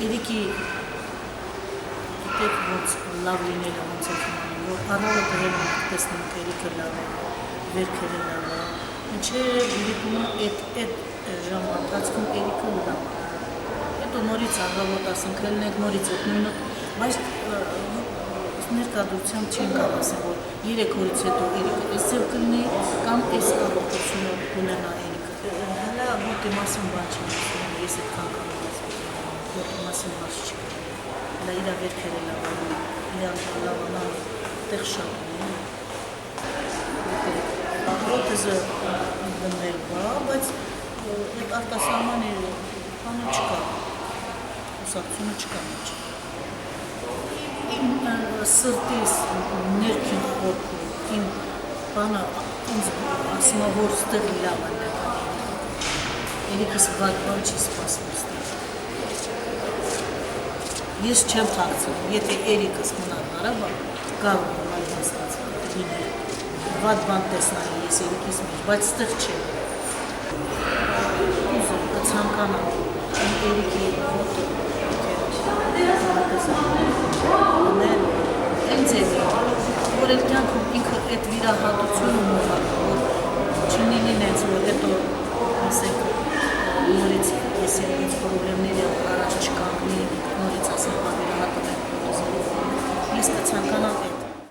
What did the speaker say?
Երիկի գիտեք ոնց լավ լինելը ոնց է խմանում, որ առավը դրել եմ տեսնում երիկը լավ է, վերքերը լավ է, մինչև երիկումը այդ ժամանցում երիկը լավ է։ Հետո նորից առավոտ ասնքրելն ենք նորից այդ նույնը, բայց ներկայությամբ չեն կարող ասել, որ 3 օրից հետո երիկը այսպես կլինի կամ այս առողջությունը ունենա երիկը։ Հələ մոտի մասին բան չեմ ասում, ես այդքան կարող եմ մոտի մասին բաց չկա։ Հələ իր վերքերը լավանում, իր լավանան տեղ շատ ունի։ Պրոթեզը դնել բա, բայց այդ արտասահմանի բանը չկա, ուսակցությունը չկա մեջ։ Իմ սրտիս ներքին խորքը, իմ բանը ինձ ասում է, որ ստեղ լավ է երիկս վատ բան չի սպասում ստեղ։ Ես չեմ թաքցնում, եթե երիկս մնար հարաբա, կարող եմ այդ հաստացել լինել, վատ բան տեսնալ ես երիկիս մեջ, բայց ստեղ չեմ։ Ուզում, կցանկանամ, իմ երիկի ոտը, ինձ է, որ էլ կյանքում ինքը այդ վիրահատությունը